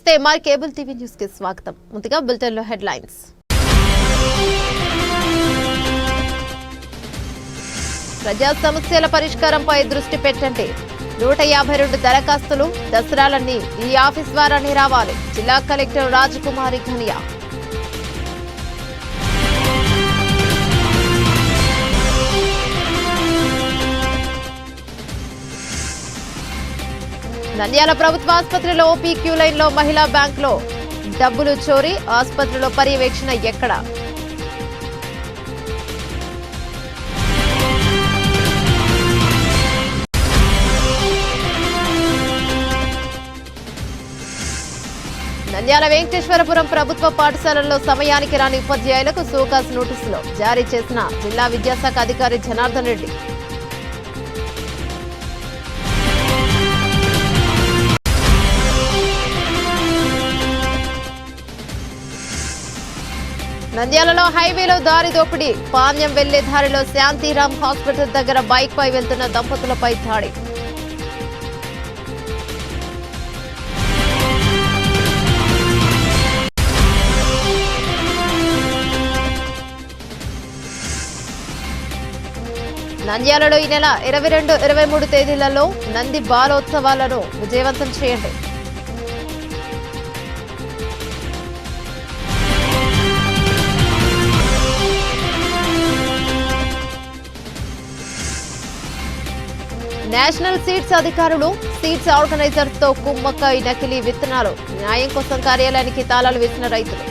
నమస్తే MR cable TV news కి స్వాగతం. ముందుగా బులెటిన్ లో హెడ్లైన్స్. ప్రజా సమస్యల పరిష్కారంపై దృష్టి పెట్టండి. 152 దరఖాస్తులు దసరాలన్నీ ఈ ఆఫీస్ ద్వారానే రావాలి. జిల్లా కలెక్టర్ రాజకుమారి ఘనియా. నంద్యాల ప్రభుత్వ ఆసుపత్రిలో ఓపీ క్యూ లైన్ లో మహిళా బ్యాంక్ లో డబ్బులు చోరీ. ఆసుపత్రిలో పర్యవేక్షణ ఎక్కడ? నంద్యాల వెంకటేశ్వరపురం ప్రభుత్వ పాఠశాలల్లో సమయానికి రాని ఉపాధ్యాయులకు సోకాస్ నోటీసులు జారీ చేసిన జిల్లా విద్యాశాఖ అధికారి జనార్దన్ రెడ్డి. నంద్యాలలో హైవేలో దారి దోపిడీ. పాణ్యం వెళ్లే దారిలో శాంతిరామ్ హాస్పిటల్ దగ్గర బైక్ పై వెళ్తున్న దంపతులపై దాడి. నంద్యాలలో ఈ నెల 22, 23 తేదీలలో నంది బాలోత్సవాలను విజయవంతం చేయండి. నేషనల్ సీడ్స్ అధికారులు సీడ్స్ ఆర్గనైజర్స్ తో కుమ్మక్కై నకిలీ విత్తనాలు. న్యాయం కోసం కార్యాలయానికి తాళాలు వేసిన రైతులు.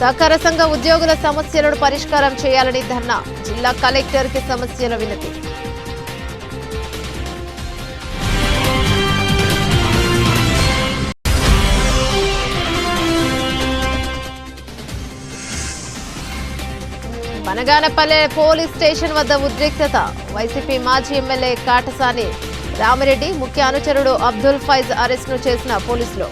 సహకార సంఘ ఉద్యోగుల సమస్యలను పరిష్కారం చేయాలని ధర్నా. జిల్లా కలెక్టర్ కి సమస్యల వినతి. బనగానపల్లె పోలీస్ స్టేషన్ వద్ద ఉద్రిక్తత. వైసీపీ మాజీ ఎమ్మెల్యే కాటసాని రామిరెడ్డి ముఖ్య అనుచరుడు అబ్దుల్ ఫైజ్ అరెస్టును చేసిన పోలీసులు.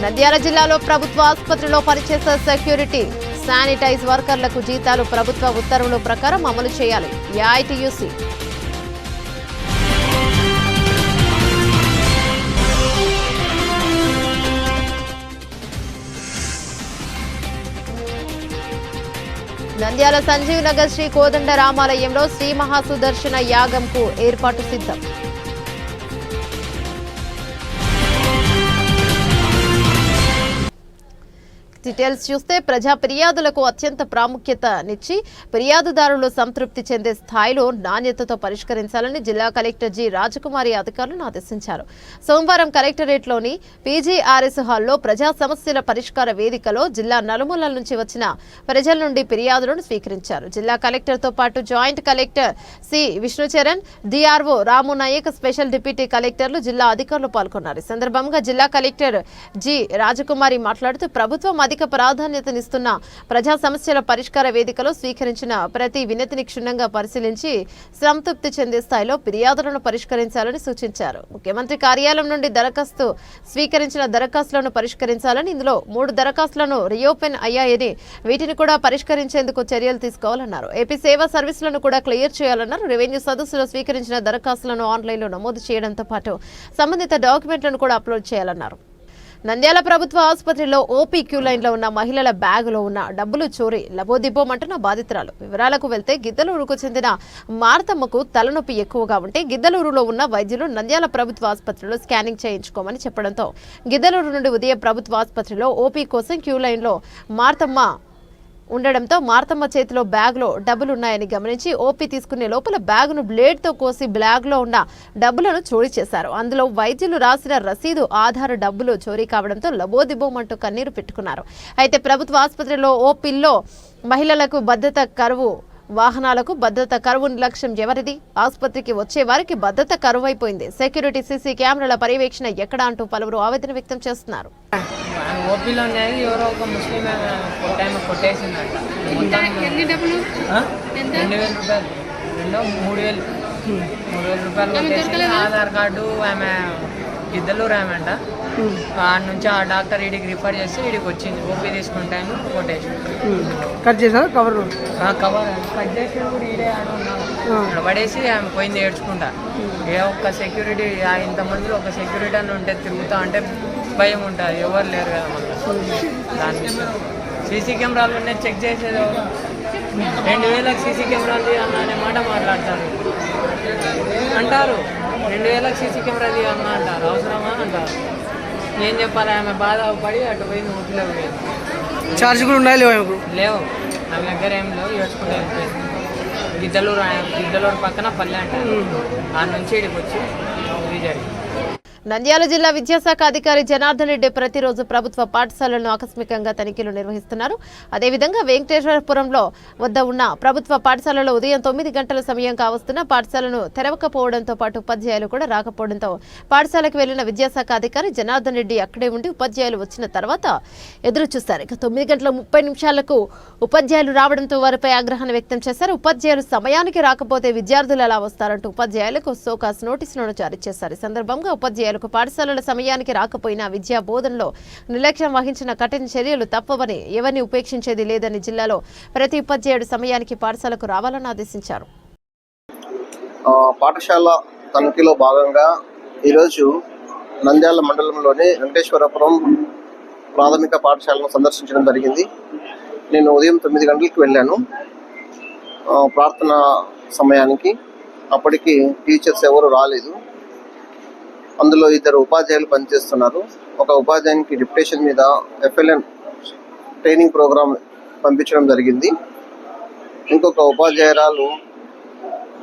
నంద్యాల జిల్లాలో ప్రభుత్వ ఆసుపత్రిలో పనిచేసే సెక్యూరిటీ, శానిటైజ్ వర్కర్లకు జీతాలు ప్రభుత్వ ఉత్తర్వుల ప్రకారం అమలు చేయాలి. ఏఐటీయూసీ. నంద్యాల సంజీవ్ నగర్ శ్రీ కోదండ రామాలయంలో శ్రీ మహాసుదర్శన యాగంకు ఏర్పాటు సిద్ధం. డీటెయిల్స్ చూస్తే ప్రజా ఫిర్యాదులకు అత్యంత ప్రాముఖ్యతనిచ్చి ఫిర్యాదుదారులు సంతృప్తి చెందే స్థాయిలో నాణ్యతతో పరిష్కరించాలని జిల్లా కలెక్టర్ జి రాజకుమారి అధికారులను ఆదేశించారు. సోమవారం కలెక్టరేట్లోని పీజీఆర్ఎస్ హాల్లో ప్రజా సమస్యల పరిష్కార వేదికలో జిల్లా నలుమూలల నుంచి వచ్చిన ప్రజల నుండి ఫిర్యాదులను స్వీకరించారు. జిల్లా కలెక్టర్తో పాటు joint collector C Vishnucharan, DRO Ramu Nayak, special deputy కలెక్టర్లు, జిల్లా అధికారులు పాల్గొన్నారు. ఈ సందర్భంగా జిల్లా కలెక్టర్ జి రాజకుమారి మాట్లాడుతూ ప్రభుత్వం అధిక ప్రాధాన్యతనిస్తున్న ప్రజా సమస్యల పరిష్కార వేదికలో స్వీకరించిన ప్రతి వినతిని క్షుణ్ణంగా పరిశీలించి సంతృప్తి చెందే స్థాయిలో ఫిర్యాదులను పరిష్కరించాలని సూచించారు. ముఖ్యమంత్రి కార్యాలయం నుండి దరఖాస్తు స్వీకరించిన దరఖాస్తులను పరిష్కరించాలని, ఇందులో 3 దరఖాస్తులను రీఓపెన్ అయ్యాయని వీటిని కూడా పరిష్కరించేందుకు చర్యలు తీసుకోవాలన్నారు. ఏపీ సేవా సర్వీసులను కూడా క్లియర్ చేయాలన్నారు. రెవెన్యూ సదస్సులో స్వీకరించిన దరఖాస్తులను ఆన్లైన్లో నమోదు చేయడంతో పాటు సంబంధిత డాక్యుమెంట్లను కూడా అప్లోడ్ చేయాలన్నారు. నంద్యాల ప్రభుత్వ ఆసుపత్రిలో ఓపీ క్యూ లైన్ లో ఉన్న మహిళల బ్యాగులో ఉన్న డబ్బులు చోరీ లబోదిబ్బోమంటున్న బాధితురాలు. వివరాలకు వెళ్తే గిద్దలూరుకు చెందిన మార్తమ్మకు తలనొప్పి ఎక్కువగా ఉంటే గిద్దలూరులో ఉన్న వైద్యులు నంద్యాల ప్రభుత్వ ఆసుపత్రిలో స్కానింగ్ చేయించుకోమని చెప్పడంతో గిద్దలూరు నుండి ఉదయం ప్రభుత్వ ఆసుపత్రిలో ఓపీ కోసం క్యూ లైన్ లో మార్తమ్మ ఉండడంతో మార్తమ్మ చేతిలో బ్యాగ్లో డబ్బులున్నాయని గమనించి ఓపీ తీసుకునే లోపల బ్యాగును బ్లేడ్తో కోసి బ్యాగ్లో ఉన్న డబ్బులను చోరీ చేశారు. అందులో వైద్యులు రాసిన రసీదు, ఆధార్ డబ్బులు చోరీ కావడంతో లబోదిబోమంటూ కన్నీరు పెట్టుకున్నారు. అయితే ప్రభుత్వ ఆసుపత్రిలో ఓపీల్లో మహిళలకు భద్రత కరువు, వాహనాలకు భద్రత కరువు నిర్లక్ష్యం ఎవరిది? ఆసుపత్రికి వచ్చే వారికి భద్రత కరువైపోయింది. సెక్యూరిటీ, సీసీ కెమెరాల పర్యవేక్షణ ఎక్కడా అంటూ పలువురు ఆవేదన వ్యక్తం చేస్తున్నారు. రూపాయలు కొట్టేసి ఆధార్ కార్డు ఆమె గిద్దలూరు ఆమె అంట. ఆడ నుంచి ఆ డాక్టర్ వీడికి రిఫర్ చేసి వీడికి వచ్చింది. ఓపీ తీసుకుంటాను కొట్టేసి కట్ చేసారా కవర్? కవర్ కట్ చేసి కూడా ఈడే ఆడ ఉన్నాను అక్కడ పడేసి ఆమె పోయింది ఏడ్చుకుంటా. ఏ ఒక్క సెక్యూరిటీ ఇంతమందిలో ఒక సెక్యూరిటీ అని ఉంటే తిరుగుతా అంటే భయం ఉంటుంది, ఎవరు లేరు కదా మళ్ళీ. దానికి సీసీ కెమెరాలు ఉన్నాయి, చెక్ చేసేది ఎవరు? 2000 సీసీ కెమెరాలు అనే మాట మాట్లాడతారు అంటారు. 2000 సీసీ కెమెరా తీయన్నా అంటారు, అవసరమా అంటారు. ఏం చెప్పాలి? ఆమె బాధ పడి అటు పోయింది, ఊపిలో పోయింది. ఛార్జ్ కూడా ఉండాలి లేవు ఆమె దగ్గర ఏం లేవు, ఏడ్చుకుంటే వెళ్ళిపోయింది. గిద్దలూరు పక్కన పల్లె అంటారు. ఆ నుంచి ఇక్కడికి వచ్చి ఇది జరిగింది. నంద్యాల జిల్లా విద్యాశాఖ అధికారి జనార్దన్ రెడ్డి ప్రతిరోజు ప్రభుత్వ పాఠశాలలను ఆకస్మికంగా తనిఖీలు నిర్వహిస్తున్నారు. అదేవిధంగా వెంకటేశ్వరపురంలో వద్ద ఉన్న ప్రభుత్వ పాఠశాలలో ఉదయం 9 గంటల సమయం కావస్తున్న పాఠశాలను తెరవకపోవడంతో పాటు ఉపాధ్యాయులు కూడా రాకపోవడంతో పాఠశాలకు వెళ్లిన విద్యాశాఖ అధికారి జనార్దన్ రెడ్డి అక్కడే ఉండి ఉపాధ్యాయులు వచ్చిన తర్వాత ఎదురు చూస్తారు. 9:30 ఉపాధ్యాయులు రావడంతో వారిపై ఆగ్రహాన్ని వ్యక్తం చేశారు. ఉపాధ్యాయులు సమయానికి రాకపోతే విద్యార్థులు ఎలా వస్తారంటూ ఉపాధ్యాయులకు సోకాస్ నోటీసులను జారీ చేశారు. ఈ సందర్భంగా ఉపాధ్యాయులకు పాఠశాలల సమయానికి రాకపోయినా విద్యా బోధనలో నిర్లక్ష్యం వహించిన కఠిన చర్యలు తప్పవని, ఎవరిని ఉపేక్షించేది లేదని, జిల్లాలో ప్రతి ఉపాధ్యాయుడు సమయానికి పాఠశాలకు రావాలని ఆదేశించారు. పాఠశాల తనిఖీలో భాగంగా ఈరోజు నంద్యాల మండలంలోని వెంకటేశ్వరపురం ప్రాథమిక పాఠశాలను సందర్శించడం జరిగింది. నేను ఉదయం 9 గంటలకు వెళ్ళాను ప్రార్థన సమయానికి. అప్పటికి టీచర్స్ ఎవరు రాలేదు. అందులో 2 ఉపాధ్యాయులు పనిచేస్తున్నారు. ఒక ఉపాధ్యాయునికి డిప్యుటేషన్ మీద FLN ట్రైనింగ్ ప్రోగ్రామ్ పంపించడం జరిగింది. ఇంకొక ఉపాధ్యాయురాలు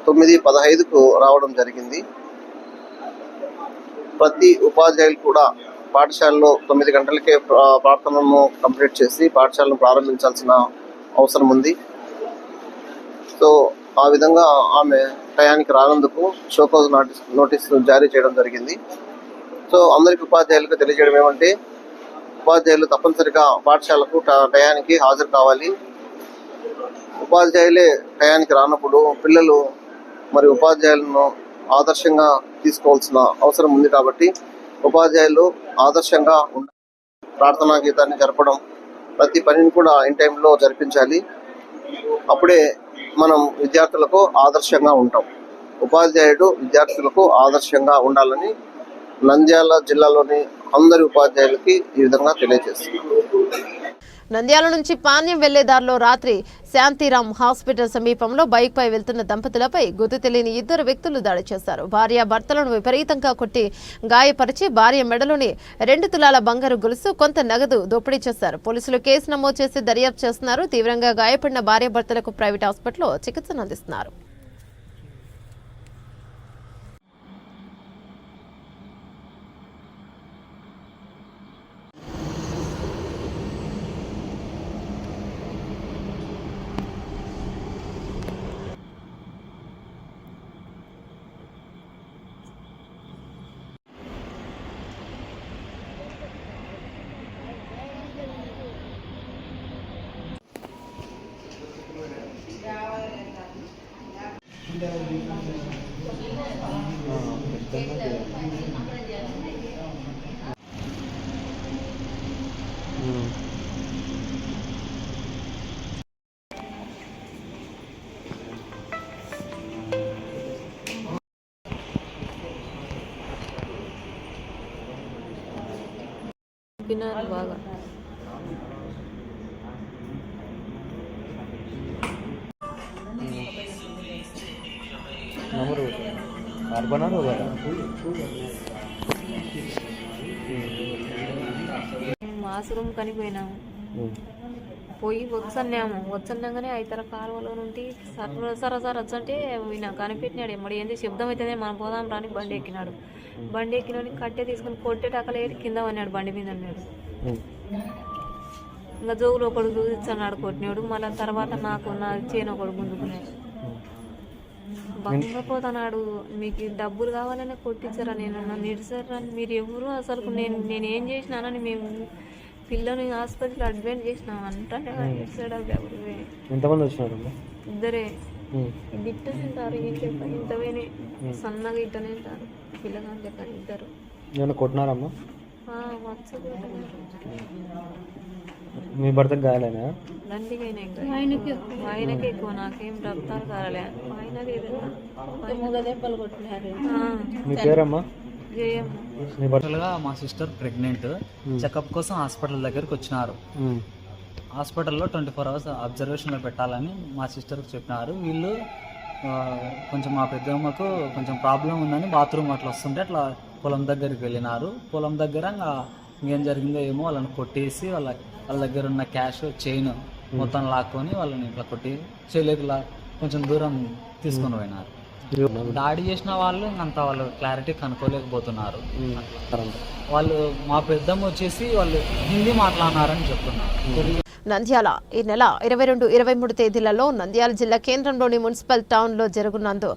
9:15కు రావడం జరిగింది. ప్రతి ఉపాధ్యాయులు కూడా పాఠశాలలో 9 గంటలకే ప్రార్థనను కంప్లీట్ చేసి పాఠశాలను ప్రారంభించాల్సిన అవసరం ఉంది. సో ఆ విధంగా ఆమె టయానికి రానందుకు షోకాజ్ నోటీసు జారీ చేయడం జరిగింది. సో అందరికి ఉపాధ్యాయులకు తెలియజేయడం ఏమంటే, ఉపాధ్యాయులు తప్పనిసరిగా పాఠశాలకు టయానికి హాజరు కావాలి. ఉపాధ్యాయులే టయానికి రానప్పుడు పిల్లలు మరి ఉపాధ్యాయులను ఆదర్శంగా తీసుకోవాల్సిన అవసరం ఉంది. కాబట్టి ఉపాధ్యాయులు ఆదర్శంగా ప్రార్థనా గీతాన్ని జరపడం, ప్రతి పనిని కూడా ఇన్ టైంలో జరిపించాలి. అప్పుడే మనం విద్యార్థులకు ఆదర్శంగా ఉంటాం. ఉపాధ్యాయుడు విద్యార్థులకు ఆదర్శంగా ఉండాలని నంద్యాల జిల్లాలోని అందరి ఉపాధ్యాయులకి ఈ విధంగా తెలియజేస్తున్నాం. నంద్యాల నుంచి పాణ్యం వెళ్లే దారిలో రాత్రి శాంతిరామ్ హాస్పిటల్ సమీపంలో బైక్ పై వెళ్తున్న దంపతులపై గుర్తు తెలియని 2 వ్యక్తులు దాడి చేశారు. భార్య భర్తలను విపరీతంగా కొట్టి గాయపరిచి భార్య మెడలోని 2 తులాల బంగారు గొలుసు, కొంత నగదు దోపిడీ చేశారు. పోలీసులు కేసు నమోదు చేసి దర్యాప్తు చేస్తున్నారు. తీవ్రంగా గాయపడిన భార్య భర్తలకు ప్రైవేట్ హాస్పిటల్లో చికిత్సను అందిస్తున్నారు. బాగా ఆశ్రమం కనిపోయినాము. పోయి వచ్చన్నాగానే 5 కాలువలో నుండి సరసర వచ్చంటే ఈయన కనిపెట్టినాడు. ఎమ్మడి ఏంది శబ్దం అవుతుంది, మనం పోదాం రాని బండి ఎక్కినాడు. బండి ఎక్కినోని కట్టె తీసుకుని కొట్టేటక్కలేరు కింద అన్నాడు, బండి మీద అన్నాడు. ఇంకా జోగులు ఒకడు చూపించన్నాడు, కొట్టినాడు. మళ్ళీ తర్వాత నా చేను ఒకడు గుంజుకున్నాడు. బంగపోతున్నాడు. మీకు డబ్బులు కావాలని కొట్టించారా? నేను నిడిసారా? మీరు ఎవరు అసలు? నేనేం చేసినానని మేము పిల్లని హాస్పిటల్ అడ్మిట్ చేసినాం అంటే ఎంతమంది వచ్చినారు? 2 గిట్ట తింటారు, ఇంతవేనే సన్నగా ఇట్టనే తింటారు పిల్లగాని లెక్క ఇద్దరు. ఏమైనా కొట్టినారమ్మా? వచ్చి మీ భర్తకు గాయాలైనా? దండిగైనా ఇంకా ఆయనకి ఎక్కువ, నాకేం రక్తాలు కారలే, ఆయనకి దెబ్బలు కొట్టినారు. మీ పేరమ్మా? జయమ్మ. మీ భర్త? మా సిస్టర్ ప్రెగ్నెంట్, చెకప్ కోసం హాస్పిటల్ దగ్గరికి వచ్చినారు. హాస్పిటల్లో 24 hours అబ్జర్వేషన్లో పెట్టాలని మా సిస్టర్కి చెప్పినారు. వీళ్ళు కొంచెం మా పెద్దమ్మకు కొంచెం ప్రాబ్లం ఉందని బాత్రూమ్ అట్లా వస్తుంటే అట్లా పొలం దగ్గరికి వెళ్ళినారు. పొలం దగ్గర ఏం జరిగిందో ఏమో వాళ్ళని కొట్టేసి వాళ్ళ దగ్గర ఉన్న క్యాష్ చైన్ మొత్తం లాక్కొని వాళ్ళని ఇట్లా కొట్టి చేయలేక కొంచెం దూరం తీసుకొని పోయినారు. దాడి చేసిన వాళ్ళు అంత వాళ్ళు క్లారిటీ కనుక్కోలేకపోతున్నారు. వాళ్ళు మా పెద్దమ్మ వచ్చేసి వాళ్ళు హిందీ మాట్లాడినారని చెప్తున్నారు. నంద్యాల ఈ నెల 22, 23 తేదీలలో నంద్యాల జిల్లా కేంద్రంలోని మున్సిపల్ టౌన్లో జరుగునందు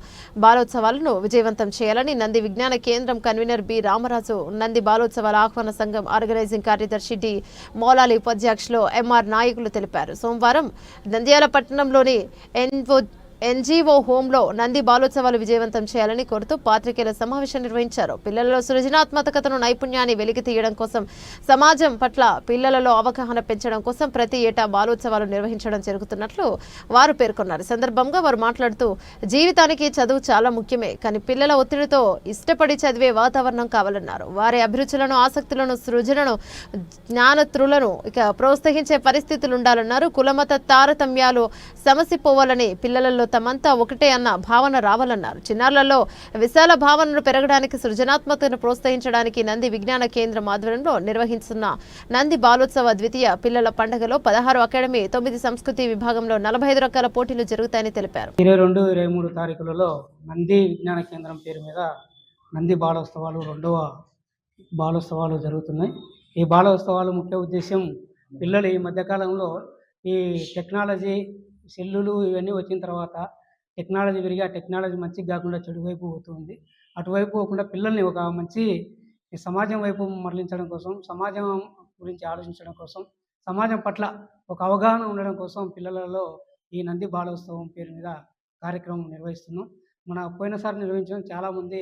బాలోత్సవాలను విజయవంతం చేయాలని నంది విజ్ఞాన కేంద్రం కన్వీనర్ బి రామరాజు, నంది బాలోత్సవాల ఆహ్వాన సంఘం ఆర్గనైజింగ్ కార్యదర్శి డి మౌలాలి ఉపాధ్యక్షులు ఎంఆర్ నాయకులు తెలిపారు. సోమవారం నంద్యాల పట్టణంలోని ఎన్జీఓ హోంలో నంది బాలోత్సవాలు విజయవంతం చేయాలని కోరుతూ పాత్రికేయుల సమావేశం నిర్వహించారు. పిల్లలలో సృజనాత్మకతను, నైపుణ్యాన్ని వెలికి తీయడం కోసం, సమాజం పట్ల పిల్లలలో అవగాహన పెంచడం కోసం ప్రతి ఏటా బాలోత్సవాలు నిర్వహించడం జరుగుతున్నట్లు వారు పేర్కొన్నారు. సందర్భంగా వారు మాట్లాడుతూ జీవితానికి చదువు చాలా ముఖ్యమే, కానీ పిల్లల ఒత్తిడితో ఇష్టపడి చదివే వాతావరణం కావాలన్నారు. వారి అభిరుచులను, ఆసక్తులను, సృజనను, జ్ఞానత్రులను ప్రోత్సహించే పరిస్థితులు ఉండాలన్నారు. కులమత తారతమ్యాలు సమసిపోవాలని, పిల్లలలో తమంతా ఒకటే అన్న భావన రావాలన్నారు. చిన్నారులలో విశాల భావనలు పెరగడానికి, సృజనాత్మకతను ప్రోత్సహించడానికి నంది విజ్ఞాన కేంద్రం ఆధ్వర్యంలో నిర్వహిస్తున్న నంది బాలోత్సవ ద్వితీయ పిల్లల పండుగలో 16 అకాడమీ, 9 సంస్కృతి విభాగంలో 45 రకాల పోటీలు జరుగుతాయని తెలిపారు. 22, 23 తారీఖులలో నంది విజ్ఞాన కేంద్రం పేరు మీద నంది బాలోత్సవాలు 2వ బాలోత్సవాలు జరుగుతున్నాయి. ఈ బాలోత్సవాలు ముఖ్య ఉద్దేశం పిల్లలు ఈ మధ్యకాలంలో ఈ టెక్నాలజీ, సెల్లులు ఇవన్నీ వచ్చిన తర్వాత టెక్నాలజీ పెరిగి ఆ టెక్నాలజీ మంచిగా కాకుండా చెడు వైపు పోతుంది. అటువైపు పోకుండా పిల్లల్ని ఒక మంచి సమాజం వైపు మరలించడం కోసం, సమాజం గురించి ఆలోచించడం కోసం, సమాజం పట్ల ఒక అవగాహన ఉండడం కోసం పిల్లలలో ఈ నంది బాలోత్సవం పేరు మీద కార్యక్రమం నిర్వహిస్తున్నాం. మన పోయినసారి నిర్వహించడం చాలామంది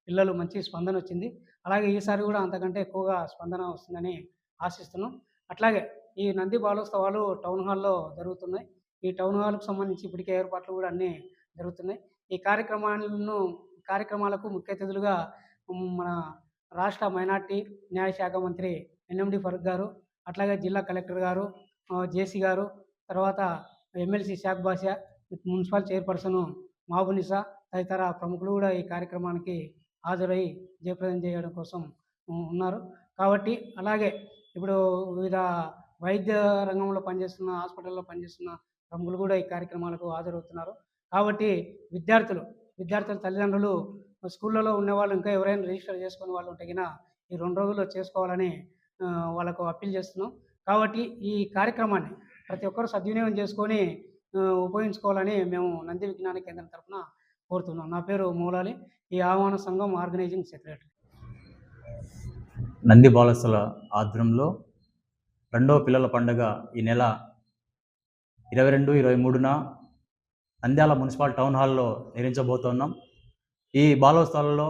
పిల్లలు మంచి స్పందన వచ్చింది. అలాగే ఈసారి కూడా అంతకంటే ఎక్కువగా స్పందన వస్తుందని ఆశిస్తున్నాం. అట్లాగే ఈ నంది బాలోత్సవాలు టౌన్ హాల్లో జరుగుతున్నాయి. ఈ టౌన్ హాల్కు సంబంధించి ఇప్పటికే ఏర్పాట్లు కూడా అన్నీ జరుగుతున్నాయి. ఈ కార్యక్రమాలకు ముఖ్య అతిథులుగా మన రాష్ట్ర మైనార్టీ న్యాయశాఖ మంత్రి ఎన్ఎండి ఫరూక్ గారు, అట్లాగే జిల్లా కలెక్టర్ గారు, జేసీ గారు, తర్వాత ఎమ్మెల్సీ షాక్ బాషా, మున్సిపల్ చైర్పర్సన్ మహబూనిసా తదితర ప్రముఖులు కూడా ఈ కార్యక్రమానికి హాజరై జయప్రదం చేయడం కోసం ఉన్నారు. కాబట్టి అలాగే ఇప్పుడు వివిధ వైద్య రంగంలో పనిచేస్తున్న, హాస్పిటల్లో పనిచేస్తున్న ప్రముఖులు కూడా ఈ కార్యక్రమాలకు హాజరవుతున్నారు. కాబట్టి విద్యార్థుల తల్లిదండ్రులు, స్కూళ్ళలో ఉన్నవాళ్ళు ఇంకా ఎవరైనా రిజిస్టర్ చేసుకునే వాళ్ళు ఉంటే గినా ఈ 2 రోజుల్లో చేసుకోవాలని వాళ్ళకు అప్పీల్ చేస్తున్నాం. కాబట్టి ఈ కార్యక్రమాన్ని ప్రతి ఒక్కరు సద్వినియోగం చేసుకొని ఉపయోగించుకోవాలని మేము నంది విజ్ఞాన కేంద్రం తరఫున కోరుతున్నాం. నా పేరు మౌలాలి, ఈ ఆహ్వాన సంఘం ఆర్గనైజింగ్ సెక్రటరీ. నంది బాలోత్సవాల ఆధ్వర్యంలో 2వ పిల్లల పండుగ ఈ నెల 22, 23న నంద్యాల మున్సిపల్ టౌన్ హాల్లో నిర్వహించబోతున్నాం. ఈ బాలోత్సవాలలో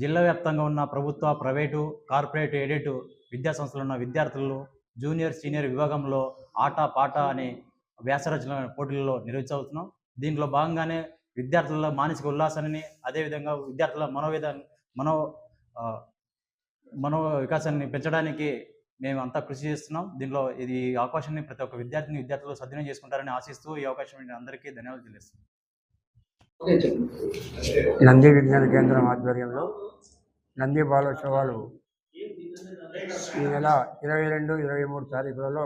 జిల్లా వ్యాప్తంగా ఉన్న ప్రభుత్వ, ప్రైవేటు, కార్పొరేట్, ఎయిడెడ్ విద్యాసంస్థలు ఉన్న విద్యార్థులు జూనియర్, సీనియర్ విభాగంలో ఆట పాట అనే వ్యాసరచన పోటీలలో నిర్వహించబోతున్నాం. దీంట్లో భాగంగానే విద్యార్థుల మానసిక ఉల్లాసాన్ని, అదేవిధంగా విద్యార్థుల మనో వికాసాన్ని పెంచడానికి మేము అంతా కృషి చేస్తున్నాం. దీనిలో ఇది అవకాశాన్ని ప్రతి ఒక్క విద్యార్థులు సద్వినియోగం చేసుకుంటారని ఆశిస్తూ ఈ అవకాశం అందరికీ ధన్యవాదాలు తెలియజేస్తున్నాం. నంది విజ్ఞాన కేంద్రం ఆధ్వర్యంలో నంది బాలోత్సవాలు ఈ నెల 22, 23 తారీఖులలో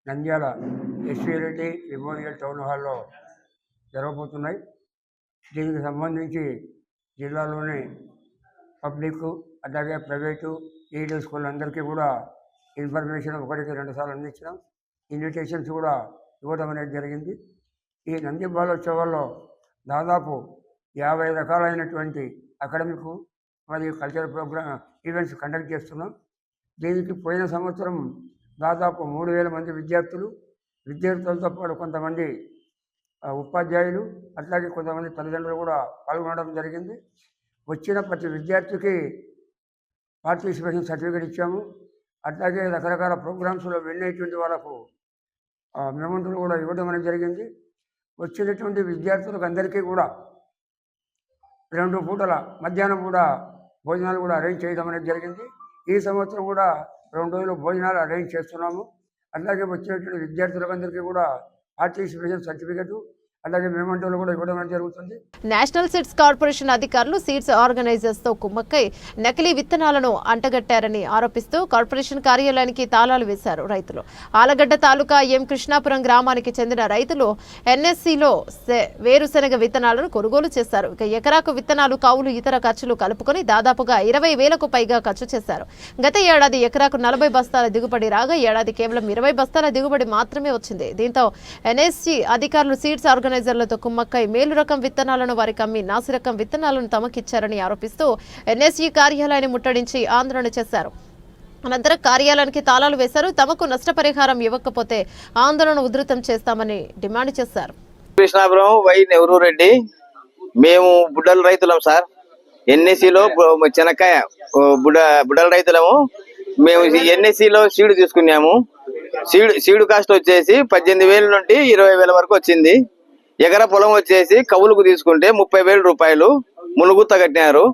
Nandyal SV Reddy memorial town హాల్లో జరగబోతున్నాయి. దీనికి సంబంధించి జిల్లాలోని పబ్లిక్, అలాగే ప్రైవేటు, ఎయిడెడ్ స్కూల్ అందరికీ కూడా ఇన్ఫర్మేషన్ 1కి 2 సార్లు అందించినాం. ఇన్విటేషన్స్ కూడా ఇవ్వడం అనేది జరిగింది. ఈ నంది బాలోత్సవాల్లో దాదాపు 50 రకాలైనటువంటి అకాడమిక్ మరియు కల్చరల్ ఈవెంట్స్ కండక్ట్ చేస్తున్నాం. దీనికి పోయిన సంవత్సరం దాదాపు 3000 మంది విద్యార్థులతో పాటు కొంతమంది ఉపాధ్యాయులు అట్లాగే కొంతమంది తల్లిదండ్రులు కూడా పాల్గొనడం జరిగింది. వచ్చిన ప్రతి విద్యార్థికి పార్టిసిపేషన్ సర్టిఫికేట్ ఇచ్చాము. అట్లాగే రకరకాల ప్రోగ్రామ్స్లో విన్నటువంటి వాళ్ళకు మెమోంటోలు కూడా ఇవ్వడం అనేది జరిగింది. వచ్చినటువంటి విద్యార్థులకు అందరికీ కూడా 2 పూటల మధ్యాహ్నం కూడా భోజనాలు కూడా అరేంజ్ చేయడం అనేది జరిగింది. ఈ సంవత్సరం కూడా 2 రోజులు భోజనాలు అరేంజ్ చేస్తున్నాము. అట్లాగే వచ్చినటువంటి విద్యార్థులకు అందరికీ కూడా పార్టిసిపేషన్ సర్టిఫికేట్ అలాగే మెమోంటోలు కూడా ఇవ్వడం అనేది జరుగుతుంది. నేషనల్ సీడ్స్ కార్పొరేషన్ అధికారులు సీడ్స్ ఆర్గనైజర్స్ తో కుమ్మక్కై నకిలీ విత్తనాలను అంటగట్టారని ఆరోపిస్తూ కార్పొరేషన్ కార్యాలయానికి తాళాలు వేశారు రైతులు. ఆలగడ్డ తాలూకా ఎం కృష్ణాపురం గ్రామానికి చెందిన రైతులు ఎన్ఎస్సిలో వేరుశెనగ విత్తనాలను కొనుగోలు చేశారు. ఇక ఎకరాకు విత్తనాలు, కౌలు, ఇతర ఖర్చులు కలుపుకొని దాదాపుగా 20,000కు పైగా ఖర్చు చేశారు. గత ఏడాది ఎకరాకు 40 బస్తాల దిగుబడి రాగా ఏడాది కేవలం 20 బస్తాల దిగుబడి మాత్రమే వచ్చింది. దీంతో ఎన్ఎస్సి అధికారులు సీడ్స్ ఆర్గనైజర్లతో కుమ్మక్కై మేలు రకం విత్తనాలను వారికి అమ్మి నాసి రకం విత్తనాలను తమకిచ్చారని ఆరోపిస్తూ ఎన్ఎస్ఈ కార్యాలయాన్ని ముట్టడించి ఆందోళన చేశారు. అనంతరం కార్యాలయానికి తాళాలు వేశారు. తమకు నష్టపరిహారం ఇవ్వకపోతే ఆందోళన ఉధృతం చేస్తామని డిమాండ్ చేశారు. కృష్ణాపురం వై నెహ్రూ రెడ్డి, మేము బుడ్డల రైతులం సార్. ఎన్ఎస్సిలో చెనక్కాయ బుడ్డల రైతులము. మేము ఎన్ఎస్సిలో సీడు తీసుకున్నాము. సీడు కాస్ట్ వచ్చేసి 18,000 నుండి 20,000 వరకు వచ్చింది. ఎకరా పొలం వచ్చేసి కవులకు తీసుకుంటే 30,000 రూపాయలు మునుగుత్త కట్టినారు.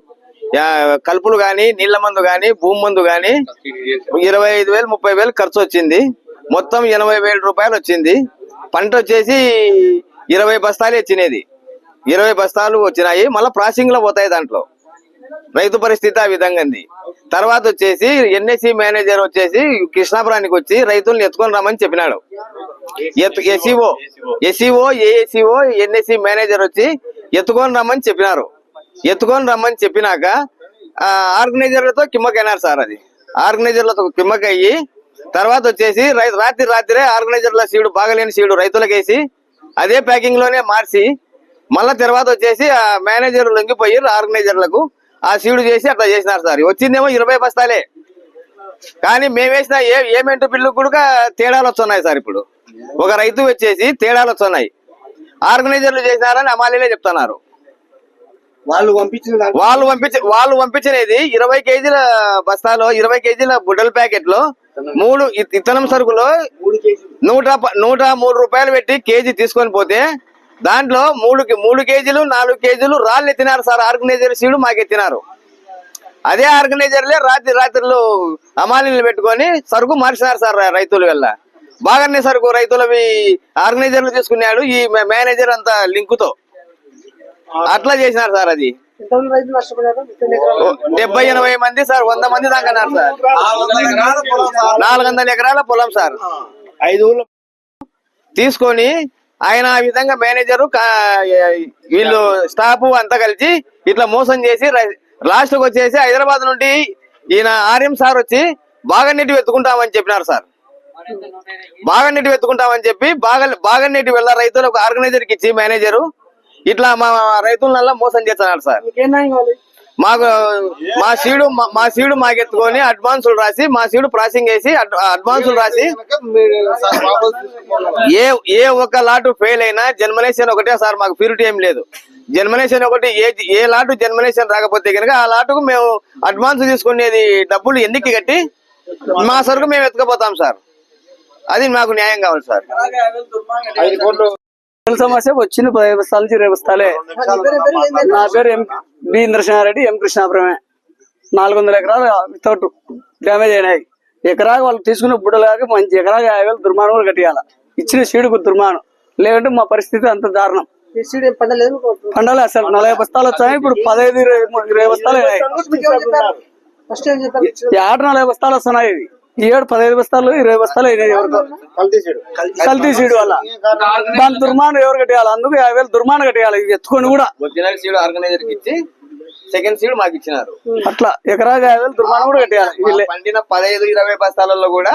కలుపులు గాని, నీళ్ల మందు గాని, భూమి మందు గాని 25,000 30,000 ఖర్చు వచ్చింది. మొత్తం 80,000 రూపాయలు వచ్చింది. పంట వచ్చేసి 20 బస్తాలు వచ్చినది. 20 బస్తాలు వచ్చినాయి. మళ్ళీ ప్రాసెసింగ్ లో పోతాయి. దాంట్లో రైతు పరిస్థితి ఆ విధంగా ఉంది. తర్వాత వచ్చేసి ఎన్ఎస్సి మేనేజర్ వచ్చేసి కృష్ణాపురానికి వచ్చి రైతులను ఎత్తుకొని రమ్మని చెప్పినాడు. ఎస్ఈఓ ఏఎస్ఈఓ ఎన్ఎస్సి మేనేజర్ వచ్చి ఎత్తుకొని రమ్మని చెప్పినారు. ఎత్తుకొని రమ్మని చెప్పినాక ఆర్గనైజర్లతో కిమ్మకైనారు సార్. అది ఆర్గనైజర్లతో కిమ్మకయ్యి తర్వాత వచ్చేసి రాత్రే ఆర్గనైజర్ల సీడు బాగలేని సీడు రైతులకు వేసి అదే ప్యాకింగ్ లోనే మార్చి మళ్ళా తర్వాత వచ్చేసి ఆ మేనేజర్ లొంగిపోయి ఆర్గనైజర్లకు ఆ సీడు చేసి అట్లా చేసినారు సార్. వచ్చిందేమో 20 బస్తాలే, కానీ మేము వేసిన ఏమెంటు బిల్లు కూడా తేడాలు వస్తున్నాయి సార్. ఇప్పుడు ఒక రైతు వచ్చేసి తేడాలు వస్తున్నాయి. ఆర్గనైజర్లు చేసినారని అమాలీలే చెప్తున్నారు. వాళ్ళు పంపించినది 20 కేజీల బస్తాలో 20 కేజీల బుడ్డల ప్యాకెట్ లో 3 ఇత్తనం సరుకులో 103 రూపాయలు పెట్టి కేజీ తీసుకొని పోతే దాంట్లో 3 కేజీలు 4 కేజీలు రాళ్ళు ఎత్తినారు సార్. ఆర్గనైజర్ సీడు మాకు ఎత్తినారు. అదే ఆర్గనైజర్లే రాత్రులు అమాలీలు పెట్టుకొని సరుకు మార్చినారు సార్. రైతుల వల్ల బాగానే సరుకు రైతులవి ఆర్గనైజర్లు తీసుకున్నాడు ఈ మేనేజర్ అంత లింకుతో అట్లా చేసినారు సార్. అది 70-80 మంది సార్, 100 మంది దాకా అన్నారు సార్. 400 ఎకరాల పొలం సార్. 5 ఊర్లు తీసుకొని ఆయన ఆ విధంగా మేనేజరు వీళ్ళు స్టాఫ్ అంతా కలిసి ఇట్లా మోసం చేసి లాస్ట్ కు వచ్చేసి హైదరాబాద్ నుండి ఈయన ఆర్ఎం సార్ వచ్చి బాగన్నెట్టి వెతుకుంటామని చెప్పినారు సార్. బాగన్నెట్టి వెతుకుంటామని చెప్పి బాగన్నెట్టి వెళ్ళ రైతులకు ఆర్గనైజర్ కి ఇచ్చి మేనేజరు ఇట్లా మా రైతులనల్లా మోసం చేస్తున్నారు సార్. మాకు మా సీడు మాకెత్తుకొని అడ్వాన్సులు రాసి మా సీడు ప్రాసెసింగ్ చేసి అడ్వాన్సులు రాసి ఏ ఒక్క లాటు ఫెయిల్ అయినా జర్మినేషన్ ఒకటే సార్. మాకు ప్యూరిటీ ఏం లేదు. జర్మినేషన్ ఒకటి. ఏ లాటు జర్మినేషన్ రాకపోతే కనుక ఆ లాటుకు మేము అడ్వాన్స్ తీసుకునేది డబ్బులు ఎన్నికి కట్టి మా సరుకు మేము ఎత్తుకపోతాం సార్. అది మాకు న్యాయం కావాలి సార్. సమస్య వచ్చింది 15 బస్తాల నుంచి 20 బస్తాలే. నా పేరు బి నరసింహారెడ్డి, ఎం కృష్ణాపురమే. 400 ఎకరాలు వితౌట్ డ్యామేజ్ అయినాయి. ఎకరాకు వాళ్ళు తీసుకున్న బుడ్డలాగా మంచి ఎకరాకు 50,000 దుర్మానం కూడా కట్టియాల. ఇచ్చిన సీడుకు దుర్మానం లేదంటే మా పరిస్థితి అంత దారుణం. పండలే అసలు 40 బస్తాలు వచ్చాయి. ఇప్పుడు 15-20 బస్తాలు అయినాయి. 40 బస్తాలు వస్తున్నాయి. ఈ ఏడు 15 బస్తాలు 20 బస్తాలు అయినాయి. ఎవరికో కల్తీ సీడు వల్ల దాని దుర్మానం ఎవరు కట్టేయాలి? అందుకు 50,000 దుర్మానం కట్టేయాలి. ఎత్తుకొని కూడా ఒరిజినల్ సీడ్ ఆర్గనైజర్ కి ఇచ్చి సెకండ్ సీడ్ మాకు ఇచ్చినారు. అట్లా ఎకరాగా 50,000 దుర్మానం కూడా కట్టేయాలి. పండిన 15-20 బస్తాలలో కూడా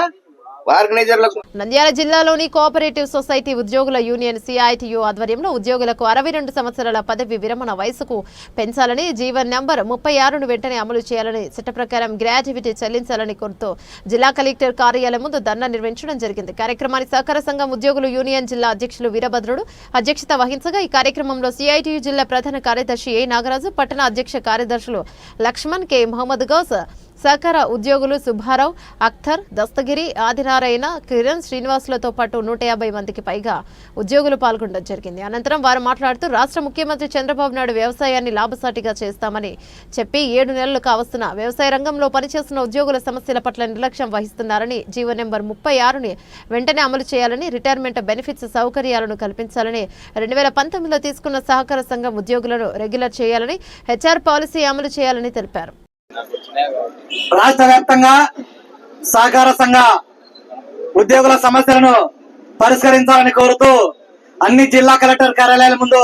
ఆర్గనైజర్లకు. నంద్యాల జిల్లాలోని కోఆపరేటివ్ సొసైటీ ఉద్యోగుల యూనియన్ సిఐటియు ఆధ్వర్యంలో ఉద్యోగులకు 62 సంవత్సరాల పదవి విరమణ వయసుకు పెంచాలని, జీవన్ నంబర్ 36ను వెంటనే అమలు చేయాలని, చట్ట ప్రకారం గ్రాడ్యుయేటీ చెల్లించాలని కోరుతూ జిల్లా కలెక్టర్ కార్యాలయం ముందు ధర్నా నిర్వహించడం జరిగింది. కార్యక్రమానికి సహకార సంఘం ఉద్యోగుల యూనియన్ జిల్లా అధ్యక్షులు వీరభద్రుడు అధ్యక్షత వహించగా ఈ కార్యక్రమంలో సిఐటియు జిల్లా ప్రధాన కార్యదర్శి ఏ నాగరాజు, పట్టణ అధ్యక్ష కార్యదర్శులు లక్ష్మణ్, కె మహమ్మద్ గౌస్, సహకార ఉద్యోగులు సుబ్బారావు, అఖ్తర్, దస్తగిరి, ఆదినారాయణ, కిరణ్, శ్రీనివాసులతో పాటు 150 మందికి పైగా ఉద్యోగులు పాల్గొనడం జరిగింది. అనంతరం వారు మాట్లాడుతూ రాష్ట్ర ముఖ్యమంత్రి చంద్రబాబు నాయుడు వ్యవసాయాన్ని లాభసాటిగా చేస్తామని చెప్పి 7 నెలలు కావస్తున్న వ్యవసాయ రంగంలో పనిచేస్తున్న ఉద్యోగుల సమస్యల పట్ల నిర్లక్ష్యం వహిస్తున్నారని, జీవో నెంబర్ 36ని వెంటనే అమలు చేయాలని, రిటైర్మెంట్ బెనిఫిట్స్ సౌకర్యాలను కల్పించాలని, 2019లో తీసుకున్న సహకార సంఘం ఉద్యోగులను రెగ్యులర్ చేయాలని, హెచ్ఆర్ పాలసీ అమలు చేయాలని తెలిపారు. రాష్ట్ర వ్యాప్తంగా సహకార సంఘ ఉద్యోగుల సమస్యలను పరిష్కరించాలని కోరుతూ అన్ని జిల్లా కలెక్టర్ కార్యాలయాల ముందు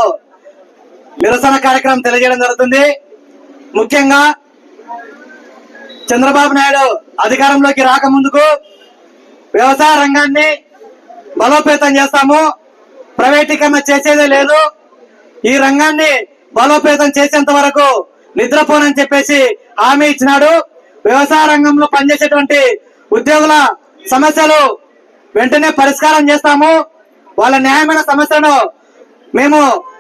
నిరసన కార్యక్రమం తెలియజేయడం జరుగుతుంది. ముఖ్యంగా చంద్రబాబు నాయుడు అధికారంలోకి రాకముందుకు వ్యవసాయ రంగాన్ని బలోపేతం చేస్తాము, ప్రైవేటీకరణ చేసేదే లేదు, ఈ రంగాన్ని బలోపేతం చేసేంత వరకు నిద్రపోనని చెప్పేసి హామీ ఇచ్చినాడు. వ్యవసాయ రంగంలో పనిచేసేటువంటి ఉద్యోగుల సమస్యలు వెంటనే పరిష్కారం చేస్తాము, వాళ్ళ న్యాయమైన సమస్యలను మేము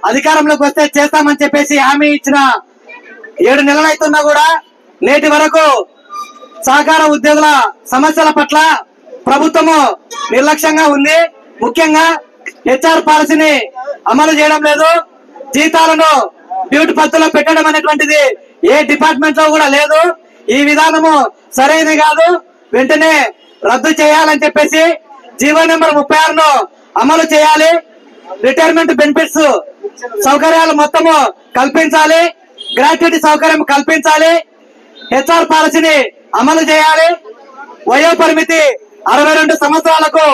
అధికారంలోకి వస్తే చేస్తామని చెప్పేసి హామీ ఇచ్చిన 7 నెలలు అవుతున్నా కూడా నేటి వరకు సహకార ఉద్యోగుల సమస్యల పట్ల ప్రభుత్వము నిర్లక్ష్యంగా ఉంది. ముఖ్యంగా హెచ్ఆర్ పాలసీని అమలు చేయడం లేదు, జీతాలను డ్యూటీ పద్ధతిలో పెట్టడం అనేటువంటిది ఏ డిపార్ట్మెంట్ లో కూడా లేదు. ఈ విధానము సరైనది కాదు, వెంటనే రద్దు చేయాలని చెప్పేసి జీవో నెంబర్ 36ను అమలు చేయాలి, రిటైర్మెంట్ బెనిఫిట్స్ సౌకర్యాలు మొత్తము కల్పించాలి, గ్రాట్యుటీ సౌకర్యం కల్పించాలి, హెచ్ఆర్ పాలసీని అమలు చేయాలి, వయో పరిమితి 62 సంవత్సరాలకు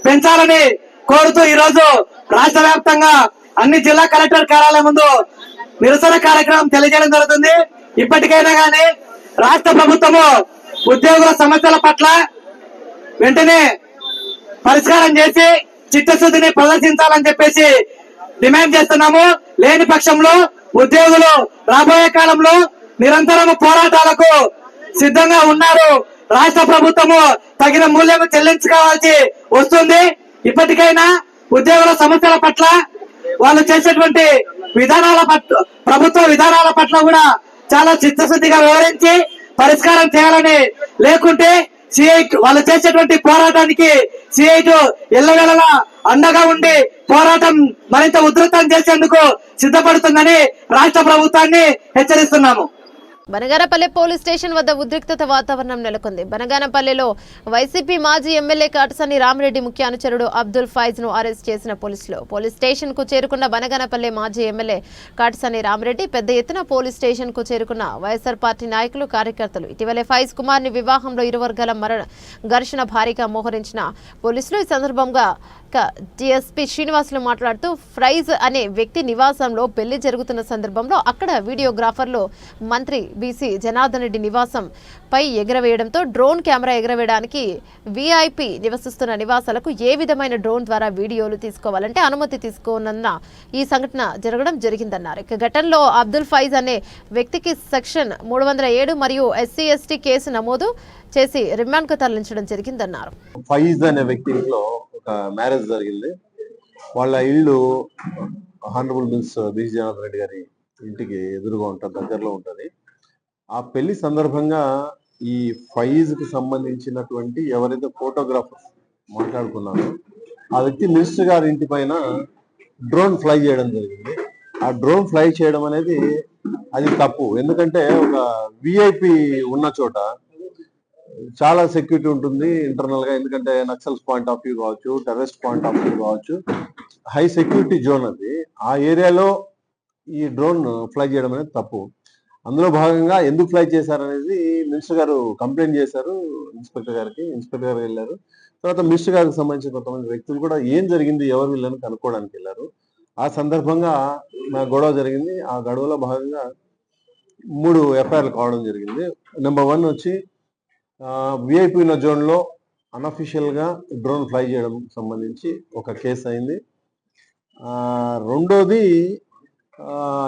పెంచాలని కోరుతూ ఈ రోజు రాష్ట్ర వ్యాప్తంగా అన్ని జిల్లా కలెక్టర్ కార్యాలయం ముందు నిరసన కార్యక్రమం తెలియజేయడం జరుగుతుంది. ఇప్పటికైనా గానీ రాష్ట్ర ప్రభుత్వము ఉద్యోగుల సమస్యల పట్ల వెంటనే పరిష్కారం చేసి చిత్తశుద్ధిని ప్రదర్శించాలని చెప్పేసి డిమాండ్ చేస్తున్నాము. లేని పక్షంలో ఉద్యోగులు రాబోయే కాలంలో నిరంతరం పోరాటాలకు సిద్ధంగా ఉన్నారు. రాష్ట్ర ప్రభుత్వము తగిన మూల్యం చెల్లించుకోవాల్సి వస్తుంది. ఇప్పటికైనా ఉద్యోగుల సమస్యల పట్ల వాళ్ళు చేసేటువంటి విధానాల పట్ల, ప్రభుత్వ విధానాల పట్ల కూడా చాలా చిత్తశుద్ధిగా వివరించి పరిష్కారం చేయాలని, లేకుంటే సిఐ వాళ్ళు చేసేటువంటి పోరాటానికి సిఐటు ఎల్లవేళలా అండగా ఉండి పోరాటం మరింత ఉధృతం చేసేందుకు సిద్ధపడుతుందని రాష్ట్ర ప్రభుత్వాన్ని హెచ్చరిస్తున్నాము. బనగానపల్లె పోలీస్ స్టేషన్ వద్ద ఉద్రిక్తత వాతావరణం నెలకొంది. బనగానపల్లెలో వైసీపీ మాజీ ఎమ్మెల్యే కాటసాని రామిరెడ్డి ముఖ్య అనుచరుడు అబ్దుల్ ఫైజ్ ను అరెస్ట్ చేసిన పోలీసులు. పోలీస్ స్టేషన్ కు చేరుకున్న బనగానపల్లె మాజీ ఎమ్మెల్యే కాటసాని రామిరెడ్డి పెద్ద ఎత్తున పోలీస్ స్టేషన్ కు చేరుకున్న వైఎస్ఆర్ పార్టీ నాయకులు, కార్యకర్తలు. ఇటీవలే ఫైజ్ కుమార్ ని వివాహంలో ఇరు వర్గాల ఘర్షణ భారీగా మోహరించిన పోలీసులు. ఈ సందర్భంగా డిఎస్పీ శ్రీనివాసులు మాట్లాడుతూ ఫ్రైజ్ అనే వ్యక్తి నివాసంలో పెళ్లి జరుగుతున్న సందర్భంలో అక్కడ వీడియోగ్రాఫర్లు మంత్రి బీసీ జనార్దన్ రెడ్డి నివాసం పై ఎగరవేయడంతో డ్రోన్ కెమెరా ఎగరవేయడానికి వీఐపీ నివసిస్తున్న నివాసాలకు ఏ విధమైన డ్రోన్ ద్వారా వీడియోలు తీసుకోవాలంటే అనుమతి తీసుకోనన్న ఈ సంఘటన జరగడం జరిగిందన్నారు. ఇక ఘటనలో అబ్దుల్ ఫైజ్ అనే వ్యక్తికి సెక్షన్ 307 మరియు ఎస్సీ ఎస్టీ కేసు నమోదు చేసి రిమాండ్ కు తరలించడం జరిగిందన్నారు. ఫైజ్ అనే వ్యక్తి ఇంట్లో ఒక మ్యారేజ్ జరిగింది. వాళ్ళ ఇల్లు హానరబుల్ మినిస్ బీసీ జనార్దన్ రెడ్డి గారి ఇంటికి ఎదురుగా ఉంటుంది, దగ్గరలో ఉంటుంది. ఆ పెళ్లి సందర్భంగా ఈ ఫైజ్ కి సంబంధించినటువంటి ఎవరైతే ఫోటోగ్రాఫర్ మాట్లాడుకున్నారో ఆ వ్యక్తి మినిస్టర్ గారి ఇంటి పైన డ్రోన్ ఫ్లై చేయడం జరిగింది. ఆ డ్రోన్ ఫ్లై చేయడం అనేది అది తప్పు. ఎందుకంటే ఒక విఐపి ఉన్న చోట చాలా సెక్యూరిటీ ఉంటుంది ఇంటర్నల్ గా. ఎందుకంటే నక్సల్స్ పాయింట్ ఆఫ్ వ్యూ కావచ్చు, టెర్రరిస్ట్ పాయింట్ ఆఫ్ వ్యూ కావచ్చు, హై సెక్యూరిటీ జోన్ అది. ఆ ఏరియాలో ఈ డ్రోన్ ఫ్లై చేయడం అనేది తప్పు. అందులో భాగంగా ఎందుకు ఫ్లై చేశారనేది మినిస్టర్ గారు కంప్లైంట్ చేశారు ఇన్స్పెక్టర్ గారికి. ఇన్స్పెక్టర్ గారు వెళ్ళారు. తర్వాత మినిస్టర్ గారికి సంబంధించిన కొంతమంది వ్యక్తులు కూడా ఏం జరిగింది, ఎవరు వీళ్ళని కనుక్కోవడానికి వెళ్ళారు. ఆ సందర్భంగా గొడవ జరిగింది. ఆ గొడవలో భాగంగా 3 ఎఫ్ఐఆర్లు కావడం జరిగింది. నెంబర్ 1 వచ్చి విఐపీ ఉన్న జోన్లో అన్అఫిషియల్గా డ్రోన్ ఫ్లై చేయడం సంబంధించి ఒక కేసు అయింది. రెండోది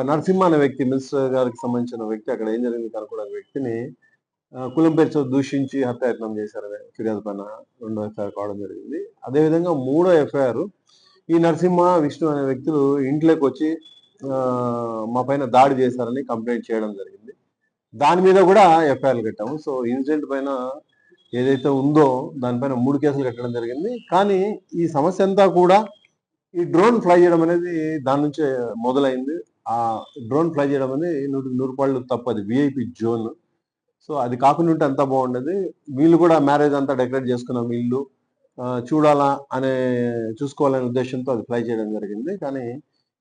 నరసింహ అనే వ్యక్తి, మినిస్టర్ గారికి సంబంధించిన వ్యక్తి, అక్కడ ఏం జరిగింది కనుకోవడానికి వ్యక్తిని కులం పేరుతో దూషించి హత్యాయత్నం చేశారనే ఫిర్యాదు పైన 2వ ఎఫ్ఐఆర్ కావడం జరిగింది. అదేవిధంగా 3వ ఎఫ్ఐఆర్ ఈ నరసింహ, విష్ణు అనే వ్యక్తులు ఇంట్లోకి వచ్చి మా పైన దాడి చేశారని కంప్లైంట్ చేయడం జరిగింది. దాని మీద కూడా ఎఫ్ఐఆర్లు కట్టాము. సో ఇన్సిడెంట్ పైన ఏదైతే ఉందో దానిపైన 3 కేసులు కట్టడం జరిగింది. కానీ ఈ సమస్య అంతా కూడా ఈ డ్రోన్ ఫ్లై చేయడం అనేది దాని నుంచే మొదలైంది. ఆ డ్రోన్ ఫ్లై చేయడం అనేది 100% తప్పు. అది విఐపి జోన్. సో అది కాకుండా ఉంటే అంతా బాగుండేది. వీళ్ళు కూడా మ్యారేజ్ అంతా డెకరేట్ చేసుకున్న వీళ్ళు చూడాలా చూసుకోవాలనే ఉద్దేశంతో అది ఫ్లై చేయడం జరిగింది. కానీ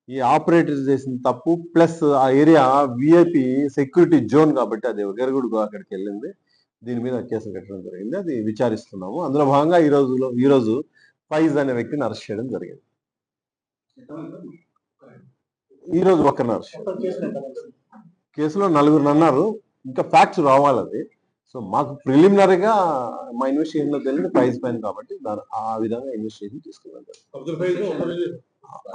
ఈ ఆపరేటర్ చేసిన తప్పు, ప్లస్ ఆ ఏరియా విఐపి సెక్యూరిటీ జోన్ కాబట్టి అది ఎగరగూడదు అక్కడికి వెళ్ళింది. దీని మీద కేసులు కట్టడం జరిగింది. అది విచారిస్తున్నాము. అందులో భాగంగా ఈరోజు ఫైజ్ అనే వ్యక్తిని అరెస్ట్ చేయడం జరిగింది. ఈరోజు ఒక్కరిని అరెస్ట్ కేసులో 4 అన్నారు. ఇంకా ఫ్యాక్ట్స్ రావాలి అది. సో మాకు ప్రిలిమినరీగా మా ఇన్వెస్టిగేషన్లో తెలియదు ప్రైజ్ పైన కాబట్టి ఆ విధంగా ఇన్వెస్టిగేషన్ తీసుకున్నాం.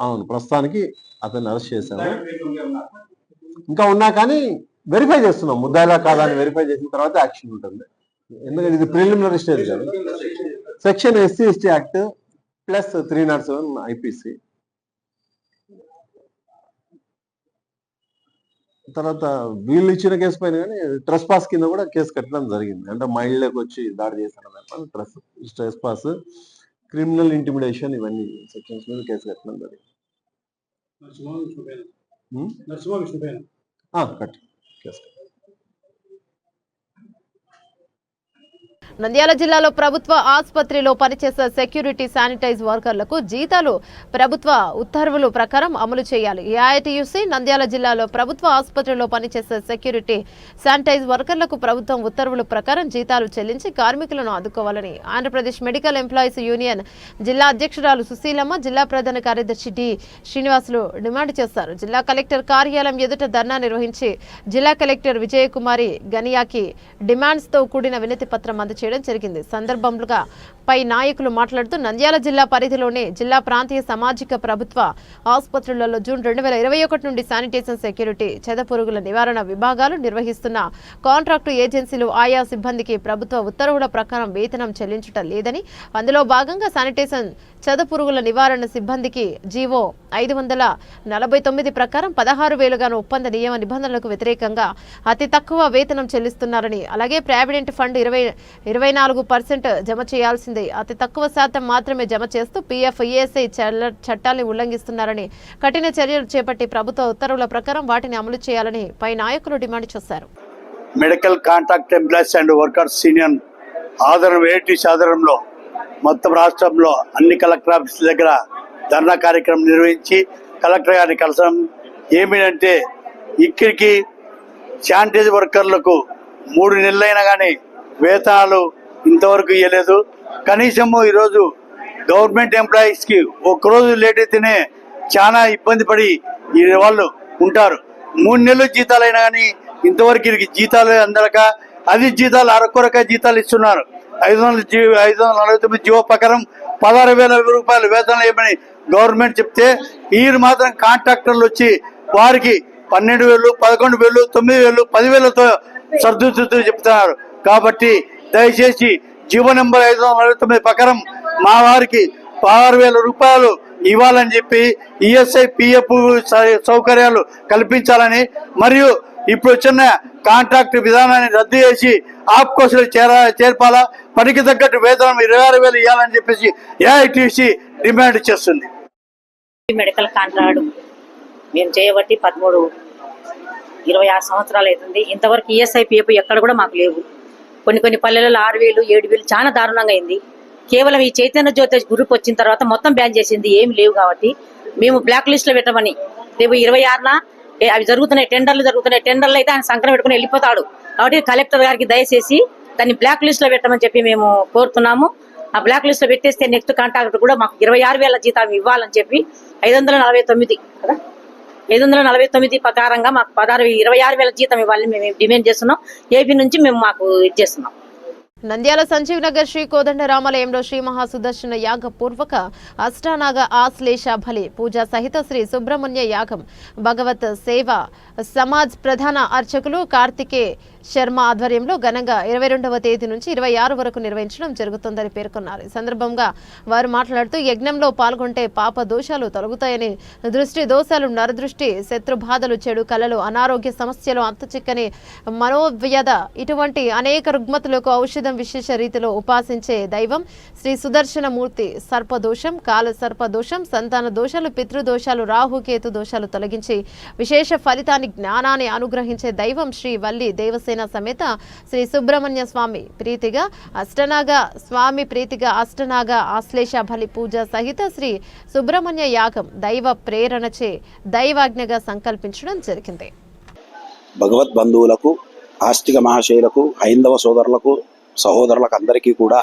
అవును, ప్రస్తుతానికి అతన్ని అరెస్ట్ చేశాము. ఇంకా ఉన్నా కానీ వెరిఫై చేస్తున్నాం, ముద్దాయిలా కాదా అని వెరిఫై చేసిన తర్వాత యాక్షన్ ఉంటుంది. ఎందుకంటే ఇది ప్రిలిమినరీ స్టేజ్ కదా. Section SC/ST act plus 307 IPC. తర్వాత వీళ్ళు ఇచ్చిన కేసు పైన కానీ ట్రెస్పాస్ కింద కూడా కేసు కట్టడం జరిగింది. అంటే మైండ్లోకి వచ్చి దాడి చేశారని ట్రెస్పాస్, క్రిమినల్ ఇంటిమిడేషన్, ఇవన్నీ సెక్షన్స్ మీద కేసు కట్టడం జరిగింది. కట్టి కేసు. నంద్యాల జిల్లాలో ప్రభుత్వ ఆసుపత్రిలో పనిచేసే సెక్యూరిటీ శానిటైజ్ వర్కర్లకు జీతాలు ప్రభుత్వ ఉత్తర్వుల ప్రకారం అమలు చేయాలి. ఏఐటీయూసీ నంద్యాల జిల్లాలో ప్రభుత్వ ఆసుపత్రిలో పనిచేసే సెక్యూరిటీ శానిటైజ్ వర్కర్లకు ప్రభుత్వం ఉత్తర్వుల ప్రకారం జీతాలు చెల్లించి కార్మికులను ఆదుకోవాలని ఆంధ్రప్రదేశ్ మెడికల్ ఎంప్లాయీస్ యూనియన్ జిల్లా అధ్యక్షురాలు సుశీలమ్మ, జిల్లా ప్రధాన కార్యదర్శి డి శ్రీనివాసులు డిమాండ్ చేశారు. జిల్లా కలెక్టర్ కార్యాలయం ఎదుట ధర్నా నిర్వహించి జిల్లా కలెక్టర్ విజయకుమారి గనియాకి డిమాండ్స్ తో కూడిన వినతి పత్రం అందజేయడం జరిగింది. సందర్భంగా పై నాయకులు మాట్లాడుతూ నంద్యాల జిల్లా పరిధిలోని జిల్లా ప్రాంతీయ సామాజిక ప్రభుత్వ ఆసుపత్రులలో జూన్ 2021 నుండి శానిటేషన్, సెక్యూరిటీ, చెదపురుగుల నివారణ విభాగాలు నిర్వహిస్తున్న కాంట్రాక్టు ఏజెన్సీలు ఆయా సిబ్బందికి ప్రభుత్వ ఉత్తర్వుల ప్రకారం వేతనం చెల్లించటం లేదని, అందులో భాగంగా శానిటేషన్, చెదపురుగుల నివారణ సిబ్బందికి జీవో 549 ప్రకారం 16,000గాను ఒప్పంద నియమ నిబంధనలకు వ్యతిరేకంగా అతి తక్కువ వేతనం చెల్లిస్తున్నారని, అలాగే ప్రావిడెంట్ ఫండ్ 24% జమ చేయాల్సిందే, అతి తక్కువ శాతం మాత్రమే జమ చేస్తూ PF, ESI చట్టాన్ని ఉల్లంఘిస్తున్నారని, కఠిన చర్యలు చేపట్టి ప్రభుత్వ ఉత్తర్వుల ప్రకారం వాటిని అమలు చేయాలని పై నాయకులు డిమాండ్ చేశారు. Medical contract employees and workers union ఆధ్వర్యంలో మొత్తం రాష్ట్రంలో అన్ని కలెక్టర్ ఆఫీసుల దగ్గర ధర్నా కార్యక్రమం నిర్వహించి కలెక్టర్ గారిని కలిసాం. ఏమిటంటే ఇక్కడికి శానిటైజ్ వర్కర్లకు 3 నెలలైనా కానీ వేతనాలు ఇంతవరకు ఇవ్వలేదు. కనీసము ఈరోజు గవర్నమెంట్ ఎంప్లాయీస్కి ఒక్కరోజు లేట్ అయితేనే చాలా ఇబ్బంది పడి వాళ్ళు ఉంటారు. 3 నెలలు జీతాలైనా కానీ ఇంతవరకు జీతాలు అందక, అది జీతాలు అరకొరక జీతాలు ఇస్తున్నారు. 549 జీవో ప్రకారం 16,000 రూపాయలు వేతనాలు ఇవ్వమని గవర్నమెంట్ చెప్తే వీరు మాత్రం కాంట్రాక్టర్లు వచ్చి వారికి 12,000, 11,000, 9,000, 10,000తో సర్దుతూ చెప్తున్నారు. కాబట్టి దయచేసి జీవో నెంబర్ 549 ప్రకారం మా వారికి 16,000 రూపాయలు ఇవ్వాలని చెప్పి ESI, PF సౌకర్యాలు కల్పించాలని, మరియు ఇప్పుడు వచ్చిన కాంట్రాక్ట్ విధానాన్ని రద్దు చేసి ఆప్కోసులు చేర్పాలా, పనికి తగ్గట్టు వేతనం 26,000 ఇవ్వాలని చెప్పేసి ఏఐటీసీ డిమాండ్ చేస్తుంది. మెడికల్ కాంట్రాక్ట్ మేము చేయబట్టి 26 సంవత్సరాలు అవుతుంది. ఇంతవరకు ESI, PF ఎక్కడ కూడా మాకు లేవు. కొన్ని పల్లెలలో 6,000, 7,000 చాలా దారుణంగా అయింది. కేవలం ఈ చైతన్య జ్యోతి గ్రూప్ వచ్చిన తర్వాత మొత్తం బ్యాన్ చేసింది, ఏమి లేవు. కాబట్టి మేము బ్లాక్ లిస్ట్ లో పెట్టమని, రేపు 26న అవి టెండర్లు అయితే ఆయన సంక్రమణ పెట్టుకుని వెళ్ళిపోతాడు. కాబట్టి కలెక్టర్ గారికి దయచేసి దాన్ని బ్లాక్ లిస్ట్ లో పెట్టమని చెప్పి మేము కోరుతున్నాము. ఆ బ్లాక్ లిస్ట్ లో పెట్టేస్తే నెక్స్ట్ కాంట్రాక్ట్ కూడా మాకు 26,000 జీతం ఇవ్వాలని చెప్పి 549 ప్రకారంగా మాకు 26,000 జీతం ఇవ్వాలని మేము డిమాండ్ చేస్తున్నాం. ఏపీ నుంచి మేము మాకు ఇది చేస్తున్నాం. నంద్యాల సంజీవ్ నగర్ శ్రీ కోదండరామాలయంలో శ్రీ మహాసుదర్శన యాగ పూర్వక అష్టానాగ ఆశ్లేష బలి పూజా సహిత శ్రీ సుబ్రహ్మణ్య యాగం భగవత్ సేవ సమాజ్ ప్రధాన అర్చకులు కార్తికే శర్మ ఆధ్వర్యంలో ఘనంగా 22వ తేదీ నుంచి 26 వరకు నిర్వహించడం జరుగుతుందని పేర్కొన్నారు. ఈ సందర్భంగా వారు మాట్లాడుతూ యజ్ఞంలో పాల్గొంటే పాప దోషాలు తొలగుతాయని, దృష్టి దోషాలు, నరదృష్టి, శత్రు బాధలు, చెడు కళలు, అనారోగ్య సమస్యలు, అంతుచిక్కని మనోవ్యధ ఇటువంటి అనేక రుగ్మతులకు ఔషధం విశేష రీతిలో ఉపాసించే దైవం శ్రీ సుదర్శన మూర్తి. సర్పదోషం, కాల సర్పదోషం, సంతాన దోషాలు, పితృదోషాలు, రాహుకేతు దోషాలు తొలగించి విశేష ఫలితాన్ని జ్ఞానాన్ని అనుగ్రహించే దైవం శ్రీ వల్లి దేవసేన సమేత శ్రీ సుబ్రహ్మణ్య స్వామి ప్రీతిగా అష్టనాగ ఆశ్లేష బలి పూజ సహిత శ్రీ సుబ్రహ్మణ్య యాగం దైవ ప్రేరణచే దైవాజ్ఞగా సంకల్పించడం జరిగింది. భగవద్ బంధువులకు, ఆస్తిక మహాశయులకు, హైందవ సోదరులకు, సహోదరులకు అందరికీ కూడా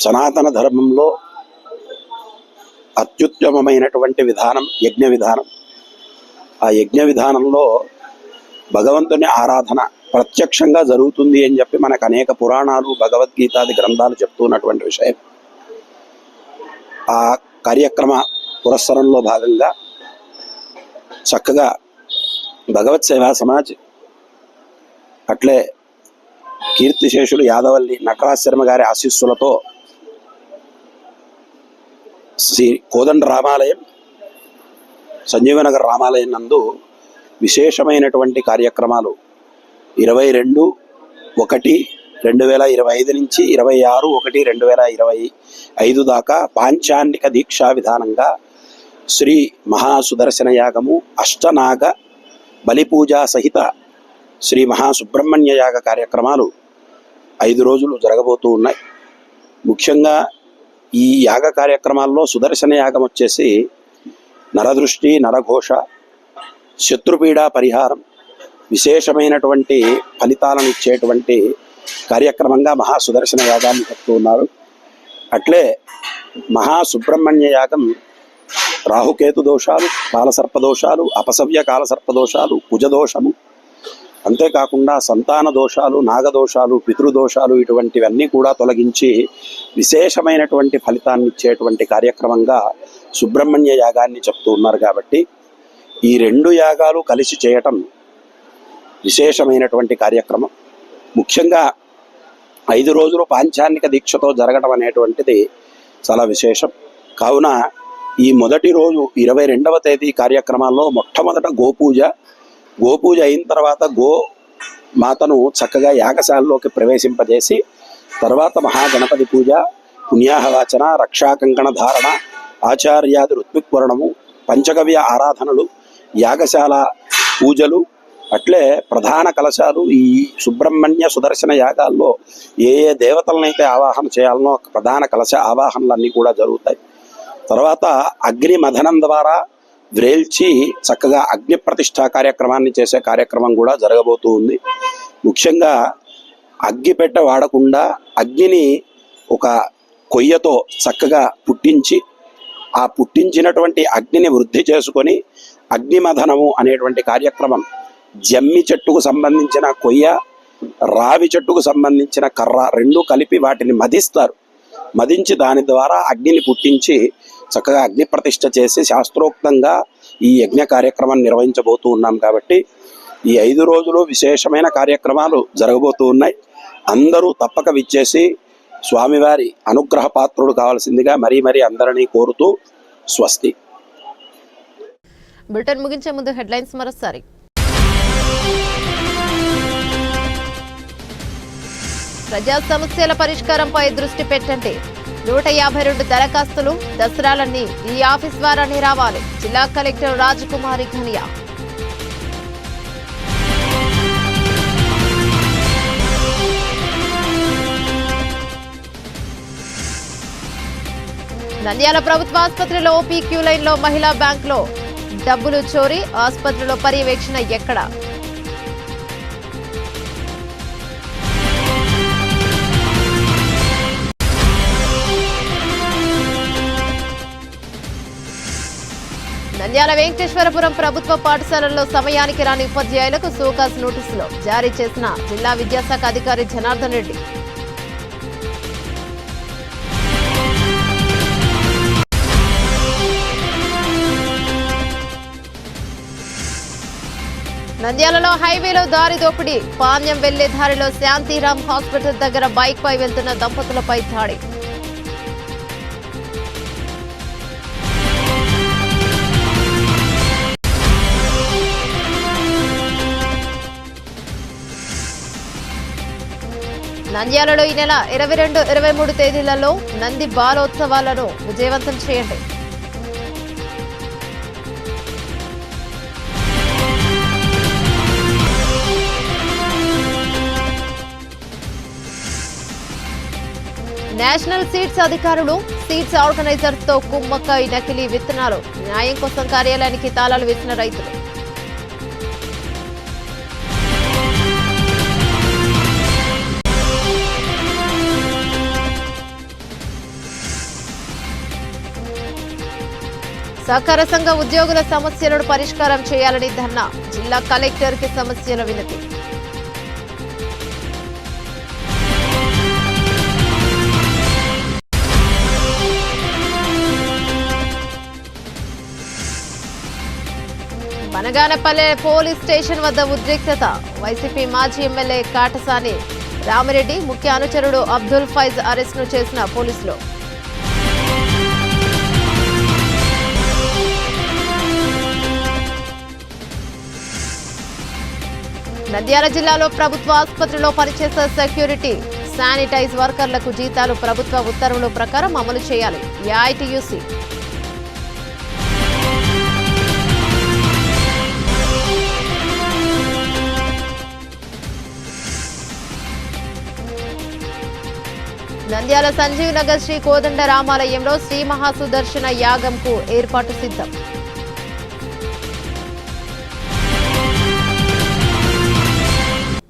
సనాతన ధర్మంలో అత్యుత్తమమైనటువంటి విధానం యజ్ఞ విధానం. ఆ యజ్ఞ విధానంలో భగవంతుని ఆరాధన ప్రత్యక్షంగా జరుగుతుంది అని చెప్పి మనకు అనేక పురాణాలు, భగవద్గీతాది గ్రంథాలు చెప్తున్నటువంటి విషయం. ఆ కార్యక్రమ పురస్సరంలో భాగంగా చక్కగా భగవత్ సేవా సమాజ్, అట్లే కీర్తిశేషులు యాదవల్లి నటరాజ్ శర్మ గారి ఆశీస్సులతో శ్రీ కోదండ రామాలయం, సంజీవనగర్ రామాలయం నందు విశేషమైనటువంటి కార్యక్రమాలు 22/1/2025 నుంచి 26/1/2025 దాకా పాంచాన్నిక దీక్షా విధానంగా శ్రీ మహాసుదర్శన యాగము, అష్టనాగ బలిపూజా సహిత శ్రీ మహాసుబ్రహ్మణ్య యాగ కార్యక్రమాలు 5 రోజులు జరగబోతూ ఉన్నాయి. ముఖ్యంగా ఈ యాగ కార్యక్రమాల్లో సుదర్శన యాగం వచ్చేసి నరదృష్టి, నరఘోష, శత్రుపీడ పరిహారం, విశేషమైనటువంటి ఫలితాలను ఇచ్చేటువంటి కార్యక్రమంగా మహాసుదర్శన యాగాన్ని చెప్తూ ఉన్నారు. అట్లే మహాసుబ్రహ్మణ్య యాగం రాహుకేతు దోషాలు, కాలసర్పదోషాలు, అపసవ్య కాలసర్పదోషాలు, కుజదోషము, అంతేకాకుండా సంతాన దోషాలు, నాగదోషాలు, పితృదోషాలు ఇటువంటివన్నీ కూడా తొలగించి విశేషమైనటువంటి ఫలితాన్ని ఇచ్చేటువంటి కార్యక్రమంగా సుబ్రహ్మణ్య యాగాన్ని చెప్తూ ఉన్నారు. కాబట్టి ఈ 2 యాగాలు కలిసి చేయటం విశేషమైనటువంటి కార్యక్రమం. ముఖ్యంగా 5 రోజులు పాంచాన్నిక దీక్షతో జరగడం అనేటువంటిది చాలా విశేషం. కావున ఈ మొదటి రోజు 22వ తేదీ కార్యక్రమాల్లో మొట్టమొదట గోపూజ అయిన తర్వాత మాతను చక్కగా యాగశాలలోకి ప్రవేశింపజేసి తర్వాత మహాగణపతి పూజ, పుణ్యాహవాచన, రక్షాకంకణ ధారణ, ఆచార్యాది ఋత్విక్వరణము, పంచగవ్య ఆరాధనలు, యాగశాల పూజలు, అట్లే ప్రధాన కలశాలు. ఈ సుబ్రహ్మణ్య సుదర్శన యాగాల్లో ఏ దేవతలనైతే ఆవాహన చేయాలనో ప్రధాన కలశ ఆవాహనలన్నీ కూడా జరుగుతాయి. తర్వాత అగ్ని మథనం ద్వారా వ్రేల్చి చక్కగా అగ్ని ప్రతిష్ఠా కార్యక్రమాన్ని చేసే కార్యక్రమం కూడా జరగబోతూ ఉంది. ముఖ్యంగా అగ్గిపెట్ట వాడకుండా అగ్నిని ఒక కొయ్యతో చక్కగా పుట్టించి ఆ పుట్టించినటువంటి అగ్నిని వృద్ధి చేసుకొని అగ్నిమథనము అనేటువంటి కార్యక్రమం, జమ్మి చెట్టుకు సంబంధించిన కొయ్య, రావి చెట్టుకు సంబంధించిన కర్ర 2 కలిపి వాటిని మధిస్తారు. మదించి దాని ద్వారా అగ్నిని పుట్టించి చక్కగా అగ్ని ప్రతిష్ఠ చేసి శాస్త్రోక్తంగా ఈ యజ్ఞ కార్యక్రమం నిర్వహించబోతూ ఉన్నాం. కాబట్టి ఈ 5 రోజులు విశేషమైన కార్యక్రమాలు జరగబోతూ ఉన్నాయి. అందరూ తప్పక విచ్చేసి స్వామివారి అనుగ్రహ పాత్రుడు కావాల్సిందిగా మరీ అందరినీ కోరుతూ స్వస్తి. బులెటిన్ ముగించే ముందు హెడ్లైన్స్ మరోసారి. ప్రజా సమస్యల పరిష్కారంపై దృష్టి పెట్టండి. 152 దరఖాస్తులు, దసరాలన్నీ ఈ ఆఫీస్ ద్వారానే రావాలి. జిల్లా కలెక్టర్ రాజకుమారి ఘనియా. నంద్యాల ప్రభుత్వ ఆసుపత్రిలో ఓపీ క్యూ లైన్లో మహిళా బ్యాంకులో డబ్బులు చోరీ, ఆసుపత్రిలో పర్యవేక్షణ ఎక్కడ? నంద్యాల వెంకటేశ్వరపురం ప్రభుత్వ పాఠశాలల్లో సమయానికి రాని ఉపాధ్యాయులకు సోకాస్ నోటీసులు జారీ చేసిన జిల్లా విద్యాశాఖ అధికారి జనార్దన్ రెడ్డి. నంద్యాలలో హైవేలో దారి దోపిడీ. పాణ్యం వెళ్లే దారిలో శాంతిరామ్ హాస్పిటల్ దగ్గర బైక్ పై వెళ్తున్న దంపతులపై దాడి. నంద్యాలలో ఈ నెల 22, 23 తేదీలలో నంది బాలోత్సవాలను విజయవంతం చేయండి. నేషనల్ సీడ్స్ అధికారులు సీడ్స్ ఆర్గనైజర్స్ తో కుమ్మక్కై నకిలీ విత్తనాలు. న్యాయం కోసం కార్యాలయానికి తాళాలు వేసిన రైతులు. సహకార సంఘ ఉద్యోగుల సమస్యలను పరిష్కారం చేయాలని ధర్నా. జిల్లా కలెక్టర్ కి సమస్యల వినతి. బనగానపల్లె పోలీస్ స్టేషన్ వద్ద ఉద్రిక్తత. వైసీపీ మాజీ ఎమ్మెల్యే కాటసాని రామిరెడ్డి ముఖ్య అనుచరుడు అబ్దుల్ ఫైజ్ అరెస్టును చేసిన పోలీసులు. నంద్యాల జిల్లాలో ప్రభుత్వ ఆసుపత్రిలో పనిచేసే సెక్యూరిటీ, శానిటైజ్ వర్కర్లకు జీతాలు ప్రభుత్వ ఉత్తర్వుల ప్రకారం అమలు చేయాలి. ఏఐటీయూసీ. నంద్యాల సంజీవ్ నగర్ శ్రీ కోదండ రామాలయంలో శ్రీ మహాసుదర్శన యాగంకు ఏర్పాటు సిద్ధం.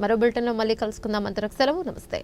మరో బులెటిన్లో మళ్ళీ కలుసుకుందాం. అంతవరకు సెలవు. నమస్తే.